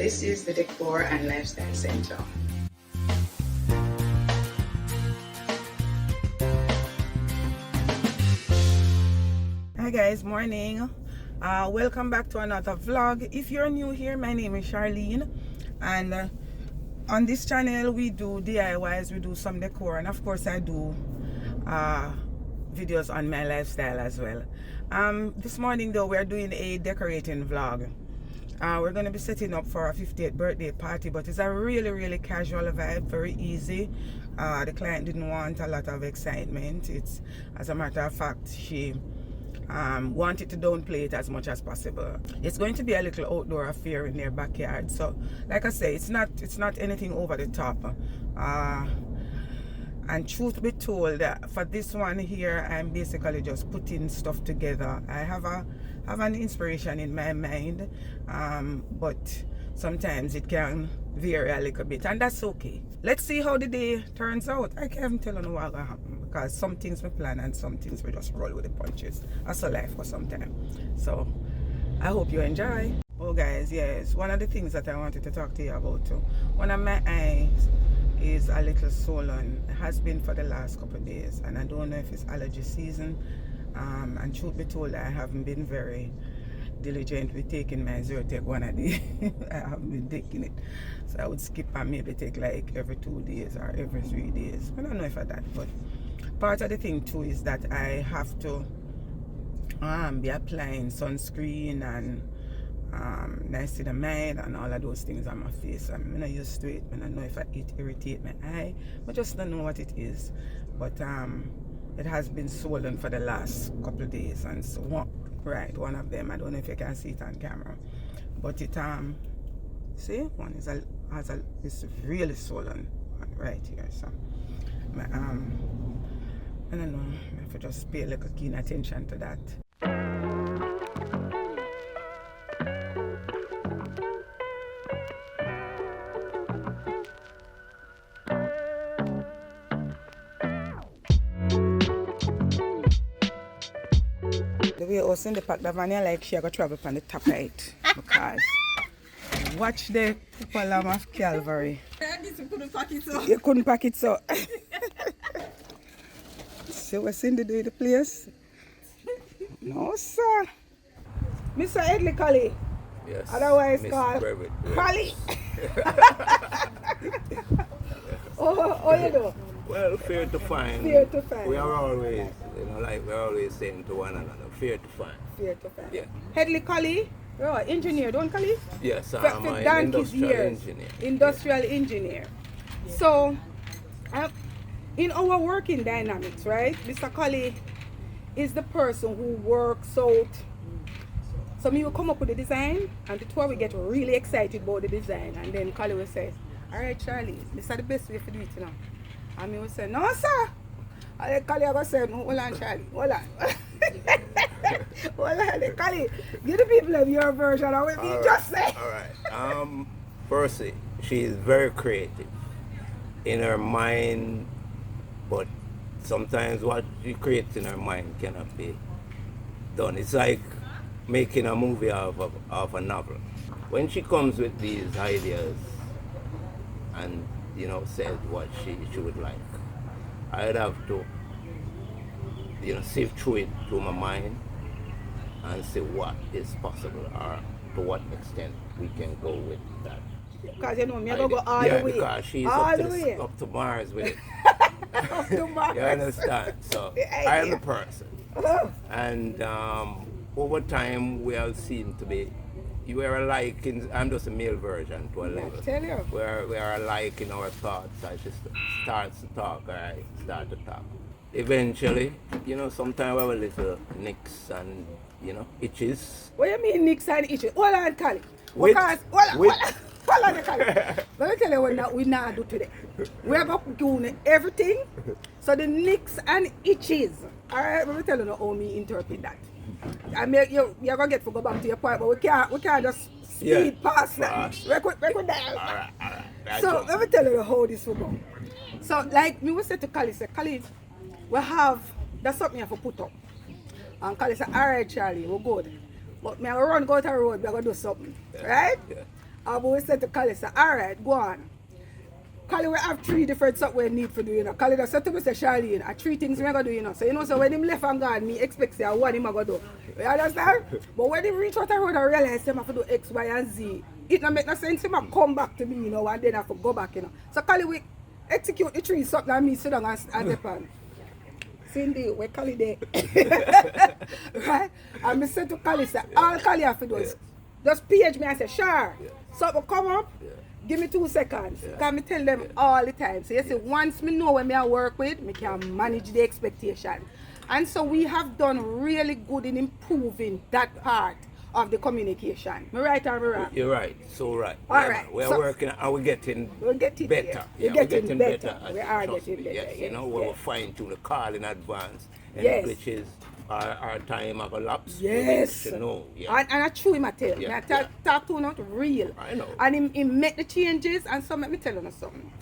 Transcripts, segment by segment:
This is the Decor and Lifestyle Center. Hi guys, morning. Welcome back to another vlog. If you're new here, my name is Charlene, and on this channel we do DIYs, we do some decor, and of course I do videos on my lifestyle as well. This morning though, we're doing a decorating vlog. We're going to be setting up for a 50th birthday party, but it's a really casual vibe, very easy. The client didn't want a lot of excitement. It's, as a matter of fact, she wanted to downplay it as much as possible. It's going to be a little outdoor affair in their backyard, so like I say, it's not anything over the top. And truth be told, for this one here, I'm basically just putting stuff together. I have an inspiration in my mind, but sometimes it can vary a little bit, and that's okay. Let's see how the day turns out. I can't tell you what's gonna happen, because some things we plan and some things we just roll with the punches. That's a life for some time. So I hope you enjoy. Oh guys, yes, one of the things that I wanted to talk to you about too. One of my eyes is a little swollen. It has been for the last couple of days, and I don't know if it's allergy season. And truth be told, I haven't been very diligent with taking my Zyrtec one a day. I haven't been taking it, so I would skip and maybe take like every 2 days or every 3 days. I don't know if I that, but part of the thing too is that I have to be applying sunscreen and niacinamide and all of those things on my face. I'm not used to it. I don't know if it irritate my eye. I just don't know what it is. But it has been swollen for the last couple of days, and so one of them, I don't know if you can see it on camera, but it see, one is it's really swollen right here. So my I don't know, I have to just pay a little keen attention to that. The way I was in the pack, the van, like she got travel on the top of it, because watch the Lamb of Calvary. You couldn't pack it so. You couldn't pack it so. So what's in the place? No sir. Mr. Edley Collie. Yes. Otherwise Miss called Brevet, yes. Collie. Oh, you know. Well, fear to find. Fear to find. We are always, like we're always saying to one another, fear to find. Fear to find. Yeah. Edley Collie. Oh, engineer, don't Collie? Yes, I'm an industrial engineer. Industrial engineer. So, in our working dynamics, right, Mr. Collie is the person who works out. So me will come up with the design, and the two of we get really excited about the design, and then Collie will say, all right, Charlie, this is the best way to do it, you know. And me will say, no, sir. And then Collie will say, no, hold on, Charlie, hold on. Hold on, Collie, give the people of your version of what you just said. All right. Percy, she is very creative in her mind, but sometimes what she creates in her mind cannot be done. It's like making a movie of a novel. When she comes with these ideas and says what she would like, I'd have to sift through it through my mind and see what is possible, or to what extent we can go with that. Because me I go all the way. Because she's up to Mars with it. Up to Mars. You understand? So I am the person. And over time we have seen to be, you are alike I'm just a male version to a level. Tell you. We are alike in our thoughts. I just starts to talk, or I start to talk. Eventually, sometimes we have a little nicks and, itches. What do you mean nicks and itches? Hold on, Collie. Hold on, Collie. Let me tell you what we now do today. We are going to do everything. So the nicks and itches. Alright, let me tell you how me interpret that. I mean, you're going to get to go back to your point, but we can't just speed past that. Record that. Alright. So let me tell you how this will go. So like me was say to Collie, we have, that's something you have to put up. And Collie said, all right, Charlie, we're good. But me I run go to the road, we're going to do something. Right? Yeah. I've always said to Kali, say, all right, go on. Kali, we have 3 different stuff we need for do, you know. Kali just said to me, say, Charlene, 3 things we going to do, you know. So, you know, so when him left and gone, me expect say, one him going to do. You understand? But when he reach out the road, I realize him have to do X, Y, and Z. It don't make no sense him have come back to me, you know, and then I have to go back, you know. So, Kali, we execute the 3 something and me sit down and depend. Cindy, we Kali there. Right? And me say to Kali, say, all Kali have to do is just page me and say, sure. Something come up. Give me 2 seconds. Because me tell them all the time. So you see, once me know when me I work with, me can manage the expectation. And so we have done really good in improving that part of the communication. Me right or me wrong? You're right, so right. All right. We're So- working and we're getting We're getting better. there. Yeah, We're getting better. and We are trust getting me, better, Yes, yes, you know, yes. we're fine tune the call in advance, and Yes. which is our time of a lapse. Yes. You know, yeah. And I chew him a tell. Yeah, I talk to him not real. I know. And him make the changes, and so let me tell you something.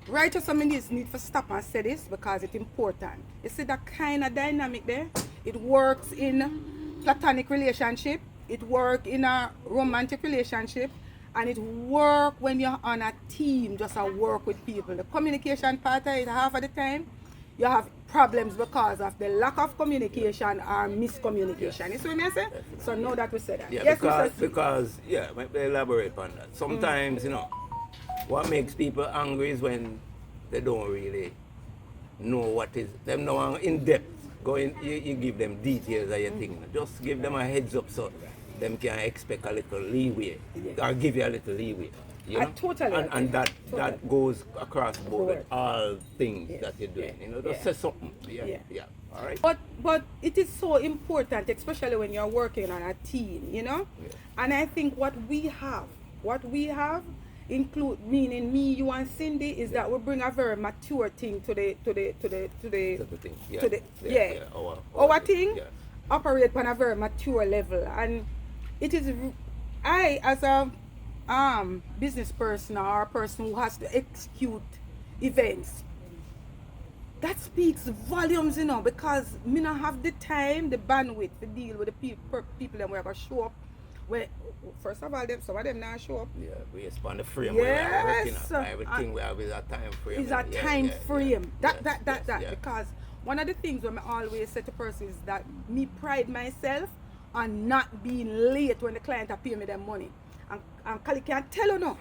Right or something need to stop and say this because it's important. You see that kind of dynamic there? It works in platonic relationship, it works in a romantic relationship, and it works when you're on a team, just work with people. The communication part of it, half of the time, you have problems because of the lack of communication or miscommunication. You see what I say? So now that we said that. Yeah, Yes, because, Mr. C. because, yeah, let me elaborate on that. Sometimes, you know, what makes people angry is when they don't really know what is, them know in depth. You give them details of your thing. Just give them a heads up so them can expect a little leeway or give you a little leeway. You I know? totally agree. And that Totally. goes across the board with Board. all things Yes. that you're doing. Yeah. You know, just Yeah. say something. Yeah. Yeah. Yeah. All right. But it is so important, especially when you're working on a team, you know. Yeah. And I think what we have, include meaning me, you, and Cindy, is that we bring a very mature thing to the That's the thing. Yeah. to the Yeah. our thing Yeah. operate on a very mature level, and it is I as a business person or a person who has to execute events, that speaks volumes, you know, because me not have the time, the bandwidth to deal with the people that we're gonna show up. Where first of all, some of them not show up. Yeah, we expand the frame. We are working Yes. on. Everything we have is a time frame. Is a Yeah, time yeah, frame. yeah. That. Yeah. Because one of the things when I always say to person is that me pride myself on not being late when the client are paying me their money. And Kali can tell you no,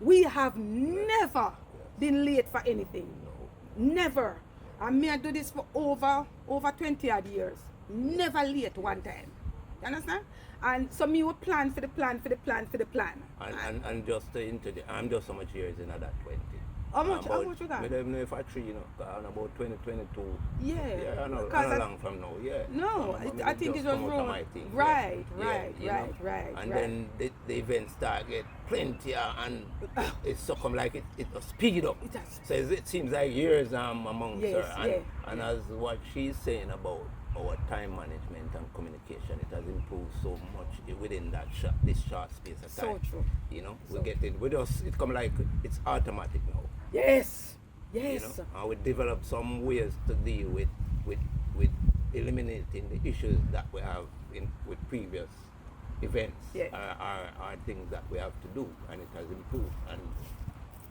we have never been late for anything. Never. And me I do this for over 20 odd years. Never late one time. You understand? And so me will plan for the plan. And just I'm just so much years in that 20. How much you got? I don't know if I 3, you know, I'm about 2022. Yeah. Yeah, I know, Because not long from now, yeah. No, I think just it was come out of wrong. my thing, Right, yeah. right, Yeah, you know. right. And then the events start get plenty and it's so come like it will speed up. It does. So it seems like years amongst Yes, her. And, yeah. and as what she's saying about our time management and communication, it has improved so much within this short space of So time. true. You know, it come like it's automatic now. Yes. You Yes. know, and we develop some ways to deal with eliminating the issues that we have with previous events Yeah. are things that we have to do, and it has improved. And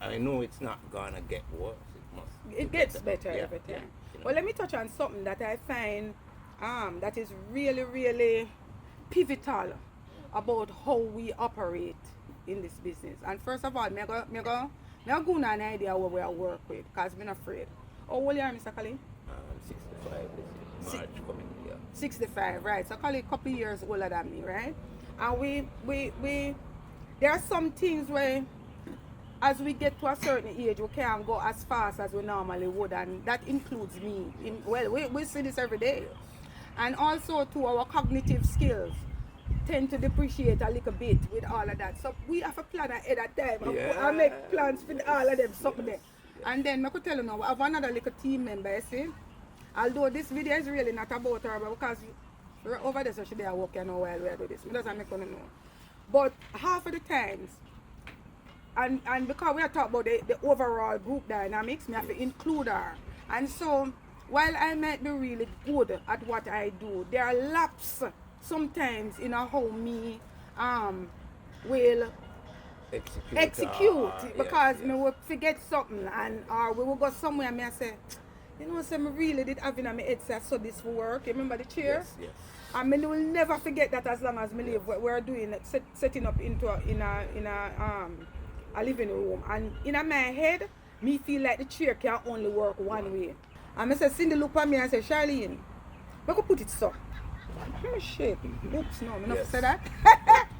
I know it's not gonna get worse. It must. It gets better Yeah, every time. yeah, you know. Well, let me touch on something that I find that is really, really pivotal about how we operate in this business. And first of all, me go an idea what we work with, because I'm not afraid. How old you are, Mr. Kali? 65 this year. March coming year. 65, right? So Kali a couple years older than me, right? And we there are some things where as we get to a certain age, we can't go as fast as we normally would, and that includes me. We see this every day. And also to our cognitive skills tend to depreciate a little bit with all of that. So we have a plan ahead of time. I make plans for all of them, something there. And then I could tell you now, we have another little team member, you see. Although this video is really not about her, but because we're over there, so she there working while we do this. It doesn't make her know. But half of the times, and because we are talking about the overall group dynamics, we have to include her. And so, while I might be really good at what I do, there are laps sometimes in how me will execute. because yes, me will forget something and or we will go somewhere and me I say, you know, say me really did have in my head say I saw this for work. You remember the chair? Yes. And me will never forget that as long as me live. We're doing setting up into a living room, and in my head, me feel like the chair can only work one way. And I say, Cindy look at me and say, Charlene, we could put it so. Shit. Oops, no, me not Yes. say that.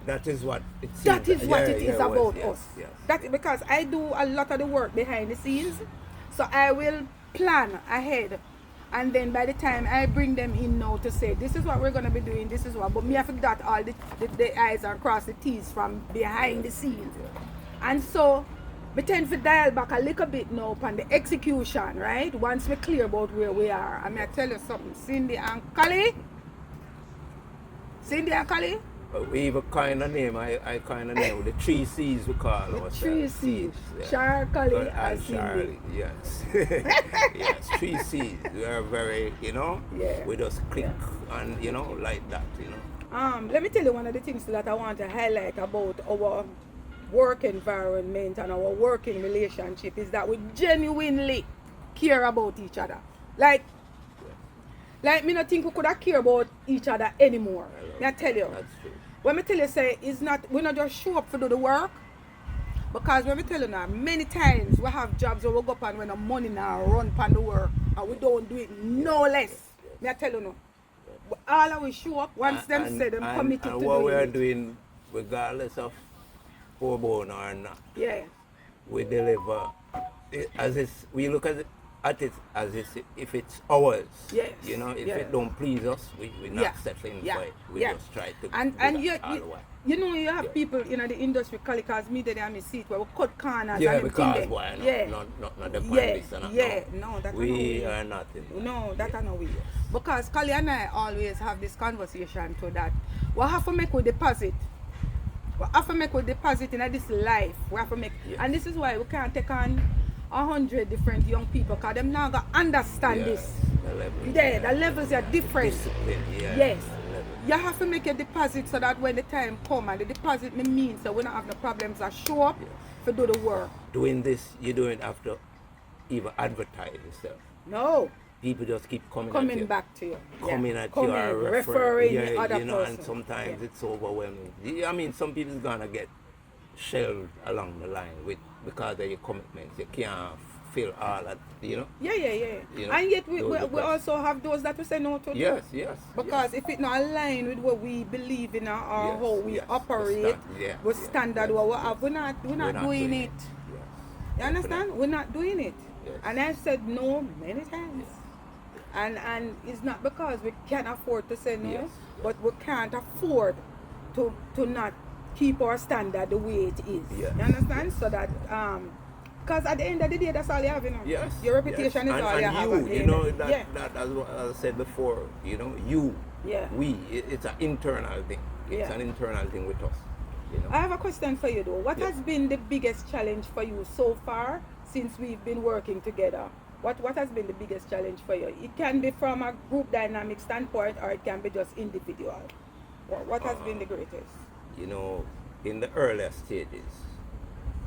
That is what it seems. That is what it is about yes, us. Yes. That because I do a lot of the work behind the scenes, so I will plan ahead, and then by the time I bring them in now to say this is what we're gonna be doing, this is what. But me have to dot all the I's and cross the T's from behind the scenes, and so we tend to dial back a little bit now upon the execution, right? Once we're clear about where we are, I mean I tell you something, Cindy and Kali. We have a kind of name, I kind of name, the 3 C's we call ourselves. 3 C's. Yeah. Charlie and Cindy. Charlie, yes. Yes, 3 C's. We are very, Yeah. we just click and, like that, Let me tell you one of the things that I want to highlight about our work environment and our working relationship is that we genuinely care about each other. Like me not think we could have care about each other anymore. I tell you. That's true. When me tell you say we not just show up to do the work, because when me tell you now, many times we have jobs where we go up and when the money now run upon the work and we don't do it no less. Me I tell you now. But all of we show up once them say them committed to and what we are it. doing, regardless of bone or not, Yeah. we deliver we look at it as if it's ours. Yes. If Yeah. it don't please us, we're not Yeah. settling Yeah. for it. We Yeah. just try to And do you, that all the way. you have Yeah. people in the industry cause me that I'm seat where we cut corners Yeah, and because everything why there. not the Yeah, this and that. yeah, no, that We are not in that. No, that are not we. Because Kali and I always have this conversation to that. We have to make a deposit. We have to make a deposit in this life. We have to make, and this is why we can't take on 100 different young people because them now gonna understand this. The levels, The levels are different. Discipline, yeah. Yes. the level. You have to make a deposit so that when the time come, and the deposit means that we don't have no problems that show up Yes. to do the work. Doing this, you don't have to even advertise yourself. No. People just keep coming Back to you. coming Yeah. at Coming, you or referring yeah, the other and person. sometimes Yeah. it's overwhelming. I mean, some people's gonna get shelved along the line because of your commitments. You can't fill all that, Yeah. You know, And yet we those are the also have those that we say no to. Yes. Because if it not align with what we believe in or Yes, how we yes, operate, the standard yes. what we have, we're not doing it. Yes. You understand? We're not doing it. Yes. And I've said no many times. And it's not because we can't afford to say no, Yes. but we can't afford to not keep our standard the way it is. Yes. You understand? So that because at the end of the day, that's all you have, Yes. Your reputation is and, all you and have. you, at the you end know, of the- that as I said before, you, Yeah. we, it's an internal thing. It's Yeah. an internal thing with us. I have a question for you though. What Yeah. has been the biggest challenge for you so far since we've been working together? What has been the biggest challenge for you? It can be from a group dynamic standpoint or it can be just individual. What has been the greatest? In the earlier stages,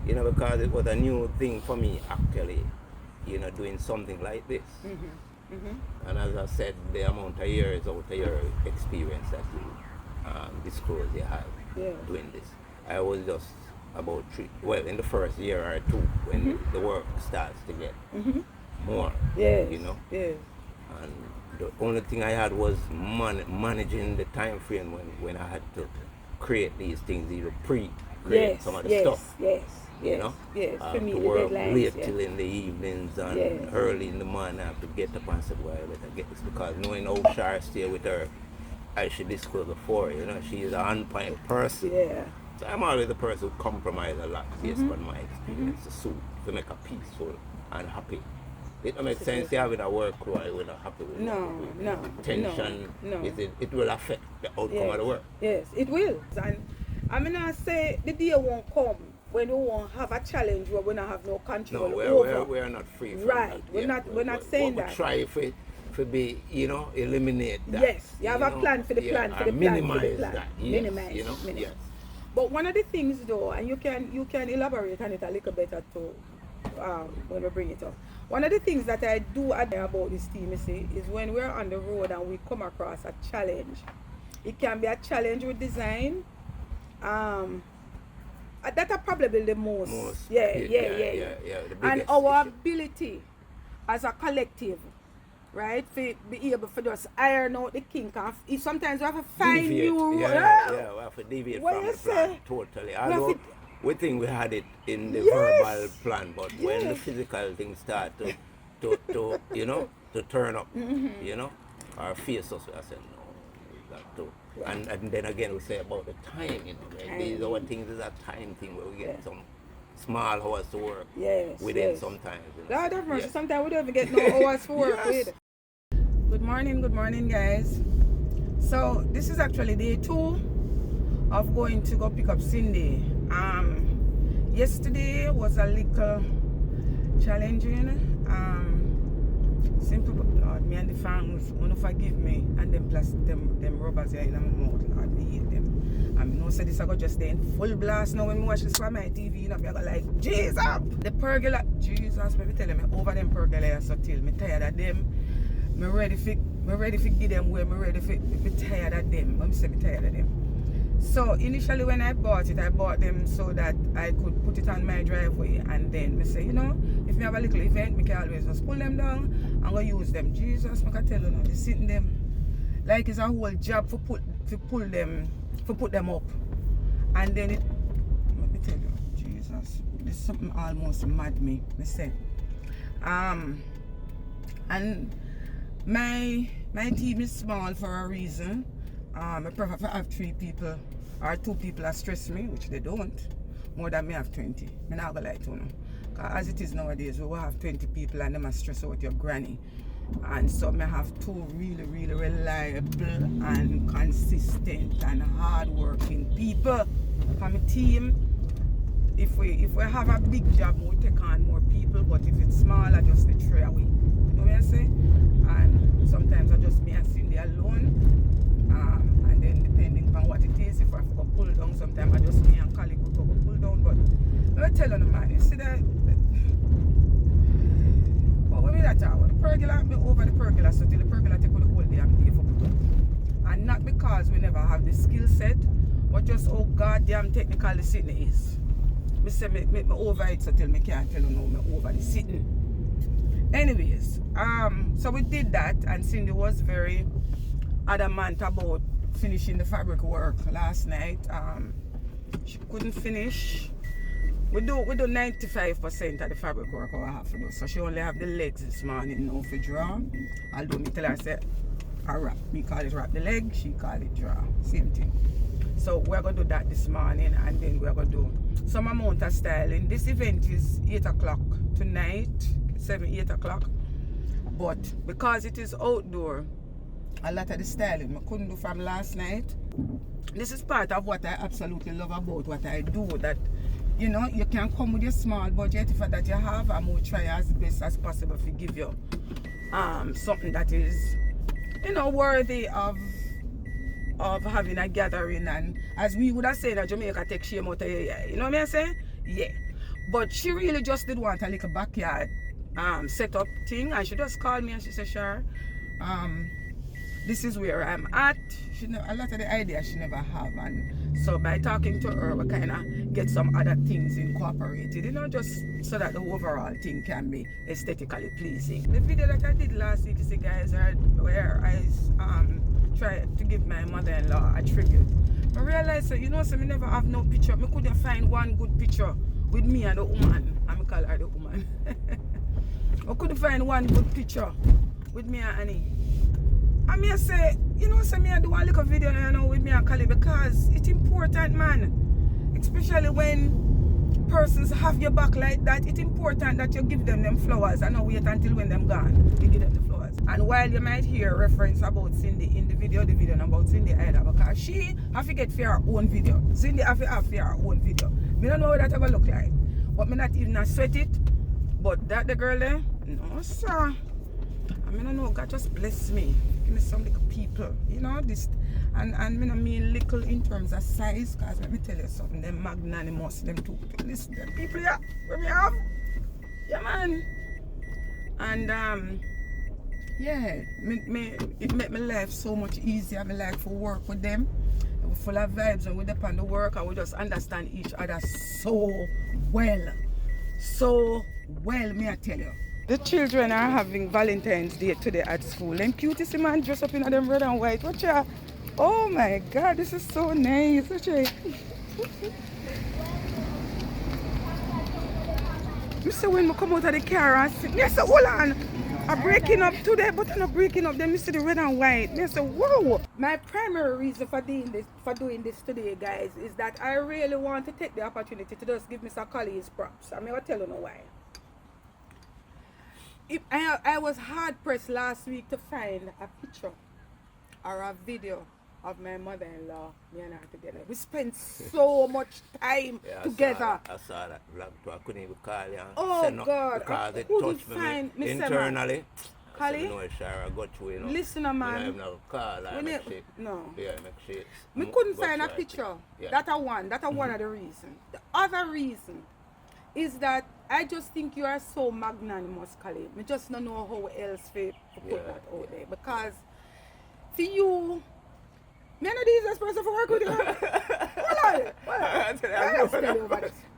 because it was a new thing for me actually, doing something like this. And as I said, the amount of years out of your experience that you disclose you have doing this. I was just about in the first year or two when the work starts to get more, Yes. And the only thing I had was managing the time frame when I had to create these things, either create some of the stuff. Yes. To meet the work deadlines, late yes. till in the evenings and Yes. early in the morning I have to get up and say, well, I better get this, because knowing how Shar stay with her, as she disclosed before, she's an on-point person. Yeah. So I'm always the person who compromise a lot based on my experience to make her peaceful and happy. It don't make sense having a work while you're not happy with No. tension. No. It will affect the outcome of the work. Yes, it will. And I mean, I say the day won't come when we won't have a challenge where we don't have no control No, over. we're not free from Right. that. We're not saying we that. try to be, eliminate that. Yes, you have a plan for the plan for the plan for minimize the plan. that. Yes, Minimize. yes. But one of the things though, and you can elaborate on it a little better too, when we bring it up. One of the things that I do admire about this team, you see, is when we're on the road and we come across a challenge. It can be a challenge with design. That are probably the most. Yeah. And our ability as a collective, right, to be able to just iron out the kink. Sometimes we have to find new. We have to deviate from the plan totally. Although we think we had it in the verbal plan, but when the physical things start to to turn up, our face us, I said no, we got to. Yeah. And then again we say about the time, right? These are what things is a time thing where we get some small hours to work within sometimes. God have mercy, sometimes we don't even get no hours to work with. Good morning guys. So this is actually day 2 of going to go pick up Cindy. Yesterday was a little challenging. Simple, Lord, me and the fangs wanna forgive me, and them plus them rubbers here in my mouth, Lord, me hate them. I know say this I got just there in full blast now when me watch this on my TV, me I go like, Jesus! The pergola, Jesus, me tell them over them pergola so till me tired of them. Me ready to give them where me ready for me tired of them. I'm say me tired of them. So initially when I bought them so that I could put it on my driveway, and then me say, if me have a little event, me can always just pull them down and go use them. Jesus, I can tell you now, they sitting them like it's a whole job to put them up. And then let me tell you, Jesus, there's something almost mad me say. And my team is small for a reason. I prefer to have 3 people or 2 people that stress me, which they don't, more than me have 20. I'm not gonna lie to you. Because as it is nowadays, we will have 20 people and them are stress out your granny. And so I have 2 really, really reliable and consistent and hard-working people for my team. If we have a big job, we'll take on more people, but if it's small, I just the 3 away. You know what I say? And sometimes I just me and Cindy alone. And then depending on what it is, if I go pull down, sometimes I just me and colleague will go pull down. But let me tell you, man, you see that. But when we that tower, the pergola, me over the pergola, so till the pergola take the whole day and pay for put up. And not because we never have the skill set, but just how goddamn technical the sitting is. Me say me over it so till me can't tell you no, me over the sitting. Anyways, so we did that, and Cindy was very adamant about finishing the fabric work last night. She couldn't finish. We do 95% of the fabric work we have to do. So she only have the legs this morning now for draw. Although me tell her say I wrap. Me call it wrap the leg, she call it draw. Same thing. So we're gonna do that this morning, and then we're gonna do some amount of styling. This event is 8 o'clock tonight, 8 o'clock. But because it is outdoor, a lot of the styling I couldn't do from last night. This is part of what I absolutely love about what I do, that you can come with your small budget for that you have, and we'll try as best as possible to give you something that is worthy of having a gathering. And as we would have said that Jamaica take shame out of your, you know what I'm saying? Yeah. But she really just did want a little backyard setup thing, and she just called me and she said, sure, this is where I'm at. A lot of the ideas she never have, and so by talking to her, we kind of get some other things incorporated, just so that the overall thing can be aesthetically pleasing. The video that I did last week, guys, where I tried to give my mother-in-law a tribute. I realized that, so me never have no picture. Me couldn't find one good picture with me and the woman. I call her the woman. I couldn't find one good picture with me and Annie. I may say, so me I do a little video now with me and Kali, because it's important, man. Especially when persons have your back like that, it's important that you give them flowers and not wait until when them gone, you give them the flowers. And while you might hear reference about Cindy in the video not about Cindy either, because she have to get for her own video. Cindy have to have for her own video. Me don't know what that ever look like. But me not even sweat it. But that the girl there, no sir. I don't know, God just bless me. Give me some little people, you know, this, and I mean little in terms of size, because let me tell you something, them magnanimous, them two, listen, them people here, where we have, yeah man, and yeah, it make my life so much easier. I like to work with them, we're full of vibes, and we depend on the work, and we just understand each other so well, me I tell you. The children are having Valentine's Day today at school. Them cutest man dress up in them red and white. Watch ya. Oh my God, this is so nice. Watch ya. I say when I come out of the car and sit, I say, hold on. I'm breaking up today, but I'm not breaking up. Then I see the red and white. I say, whoa. My primary reason for doing this today, guys, is that I really want to take the opportunity to just give Mr. Collie his props. I'm going to tell you why. I was hard pressed last week to find a picture or a video of my mother-in-law, me and her together. We spent so much time together. I saw that vlog too. I couldn't even call you. Oh God, because it touched me internally. Collie, no, Shara, I got you, you know. Listen, man. No call, No. Yeah, make shit. We couldn't find a picture. Yeah. That's one of the reasons. The other reason is that I just think you are so magnanimous, Collie. I just don't know how else to put that out there. Because for you, me not the easiest person to work with you. I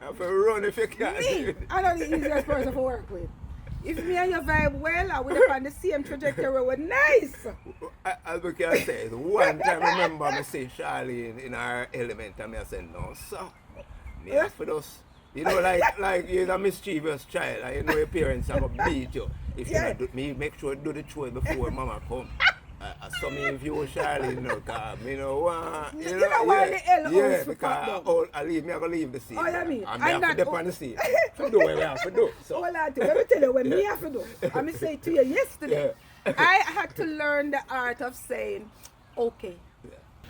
have to run if you can't. Me, I'm not the easiest person to work with. If me and you vibe well, I would have on the same trajectory. We're nice. As we can say, one time I remember me say Charlie in our element, and I said, no, sir. Me have for those. You know, like you're a mischievous child, and you know your parents are going to beat you. If you not do, me make sure you do the chores before mama come. So me if you Charlie, you know, cause me know want, you know why the hell yeah, because I leave, me I go leave the scene. Oh, yeah, me. I'm have to dip on the scene. To do what we have to do. So. Hold on, let me tell you what me have to do. I say to you yesterday, I had to learn the art of saying, okay.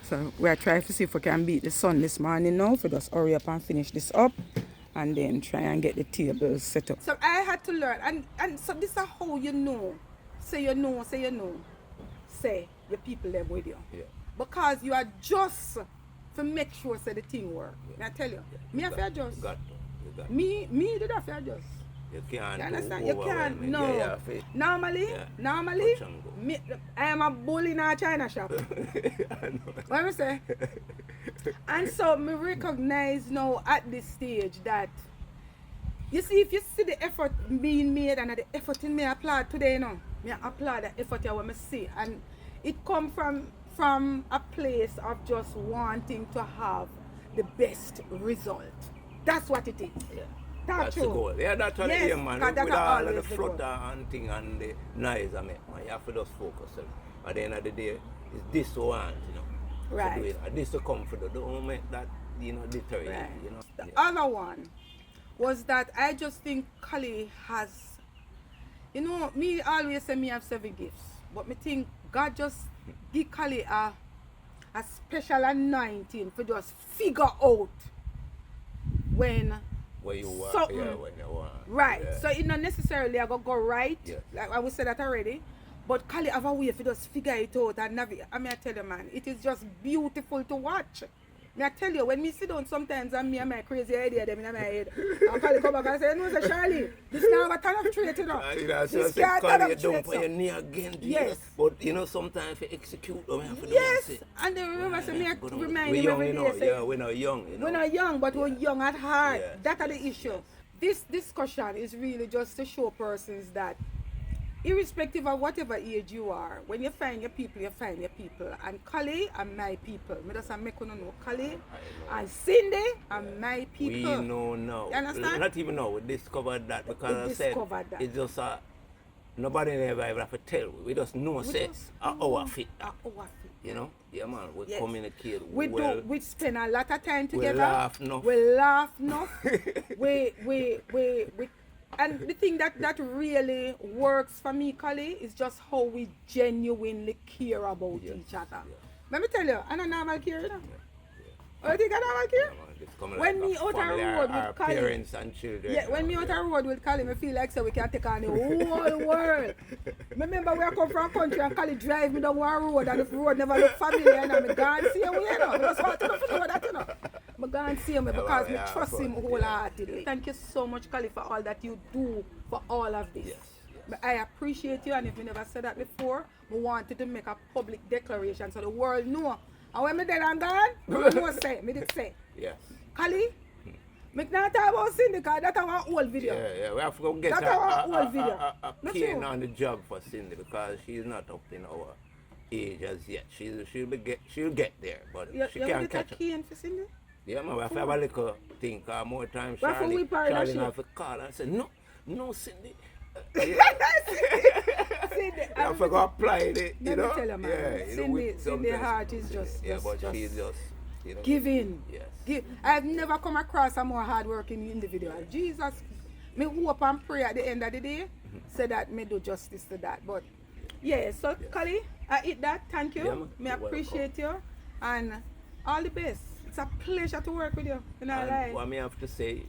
So we are trying to see if we can beat the sun this morning now. So just hurry up and finish this up. And then try and get the table set up. So I had to learn, and so this is how you know. Say you know. Say your people them with you. Yeah. Because you are just to make sure say the thing work. Yeah. I tell you, me have to adjust. Me did have to adjust. You can't. You understand? You can't. No. Yeah, normally, me, I am a bull in a China shop. What I say? And so me recognize now at this stage that you see, if you see the effort being made and the effort in me applaud today, you know, me applaud the effort I want to see, and it come from a place of just wanting to have the best result. That's what it is. Yeah. That's the goal. Yeah, that's what yes, the aim, man. With all of the flutter and thing and the noise, I mean, man, you have to just focus. At the end of the day, it's this you want, you know. Right. To do it. And this to come for the don't make that, you know, deter you, Right. you know. The other one was that I just think Kali has, you know, me always say me have 7 gifts, but me think God just give Kali a special anointing for just figure out when where you want, something, when you want. right. Yeah. So it not necessarily I go right, Yeah. like I would say that already, but Kali have a way for just figure it out and navigate. I mean, I tell you, man, it is just beautiful to watch. Me I tell you, when me sit down sometimes and me and my crazy idea them in my head, and Kali come back and say, no, say, Charlie, this now a ton of trait, you know. This can't Kali, you don't put your knee again, yes. But you know, sometimes you execute, we have to do yes, it. and then remember, say, me I remind we're him young, every you day, know, say, yeah, we're not young, you know. we're not young, but we're young at heart. Yes. That are the issue. This discussion is really just to show persons that irrespective of whatever age you are, when you find your people, you find your people. And Kali are my people. Me just make you know Kali and Cindy are my people. We know now. You understand? Not even know, we discovered that because I said that. it's just nobody never ever have to tell. We just know say our fit. You know? Yeah man, we communicate well. We spend a lot of time together. We laugh enough. we and the thing that really works for me, Kali, is just how we genuinely care about each other. Let me tell you, I'm a normal care, you know. Oh, you think I don't like you? Yeah, man, it's coming When like me a out family, on road our with Cali. parents and children. Yeah, when me out on road with Cali, I feel like so we can take on the whole world. Remember where I come from country and Cali drive me down one road and the road never look familiar and I'm gone see him, you know. I just want to know that, you know. I'm going to see him because I trust him wholeheartedly. Thank you so much, Cali, for all that you do for all of this. Yes. But I appreciate you, and if you never said that before, I wanted to make a public declaration so the world know. And when me dead and gone, I know say, me did say, Yes. Kali, make not talk about Cindy, because that's our old video. Yeah, we have to go get That's our old video. a Not cane true. on the job for Cindy because she's not up in our age as yet. She'll get there, but she You can't get a catch up. key for Cindy? Yeah, man, we have to have a little thing, because more times But for we part of Charlie shit. have to call and say, no, Cindy. Cindy, I have to go apply it, you let me know? tell you, man, Yeah, you know, Cindy sometimes- heart is just, Yeah, just, but just she's just, you know. giving. Yes. I've never come across a more hardworking individual. Jesus, me hope and pray at the end of the day, say that me do justice to that. But yeah, so Kali, I eat that. Thank you. Yeah, man. Me You're appreciate you and all the best. It's a pleasure to work with you. You know, And like, what me have to say,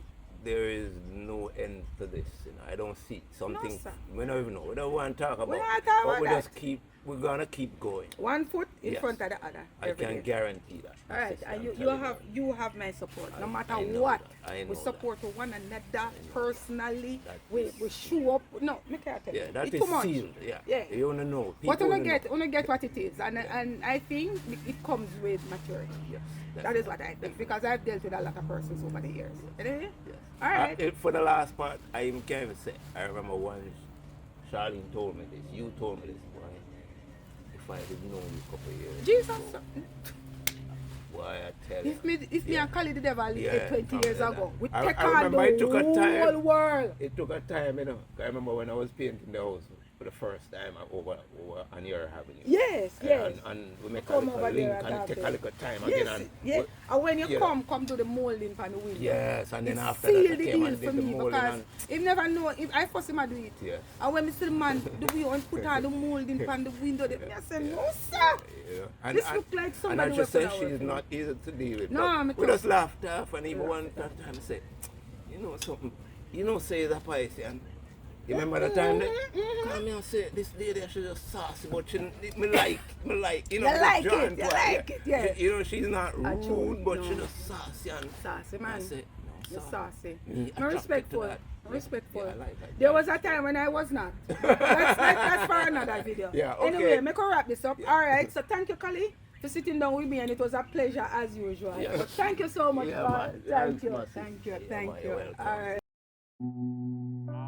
there is no end to this. You know, I don't see something. sir. We don't even know. We don't want to talk about. We it, don't talk but about we that. just we're gonna keep going. one foot in Yes. front of the other. I every can day. guarantee that. All right, sister, and I'm you telling have my support. No matter I know what, that. I know we support one another personally. That We is- show up. No, me can't tell you. Yeah, that It's is too much. sealed. Yeah. Yeah. You wanna know. But People you wanna know. get what it is, and I think it comes with maturity. Yes. That is what I think, because I've dealt with a lot of persons over the years. Anyway, Yes. all right. For the last part, I even can't even say. I remember once Charlene told me this. You told me this. Boy, if I had known you a couple of years. Jesus, Boy, I tell you. if me and Kali did ever live 20 years yeah. ago, we I take remember on it took a the time. whole world. It took a time, you know. I remember when I was painting the house for the first time over on your avenue. Yes, yes. And we make a Come little over link there and and talk take to a you. little time Yes, again. And yeah. And when you yeah. come do the molding on the window. Yes, and then It after sealed that I the came deal and for did the me, molding because and if never know, if I first him I do it. yes. And when me see the man do we and put on the molding on the window, they I say, no sir. Yeah. And, This look like somebody and I just working say out she's with not easy to deal with. No, but I'm we tough. just laughed off and even one time I say, you know something, you know say that piece and you remember the time that come here and say this lady she just saucy but she me like you know You like John it, you Paul, like it, yeah. You know she's not Actually, rude but she no. just saucy and Sassy I man. say, You're no, saucy. Me I'm attracted respectful. to that. I'm respectful. Yeah, I like that. There was a time when I was not. That's for another video. Yeah, okay. Anyway, make her wrap this up. All right. So thank you, Kali, for sitting down with me, and it was a pleasure as usual. Yeah. But thank you so much. Yeah, for man. Thank That's you. massive. Thank you. Yeah, Thank man, you. you're welcome. All right.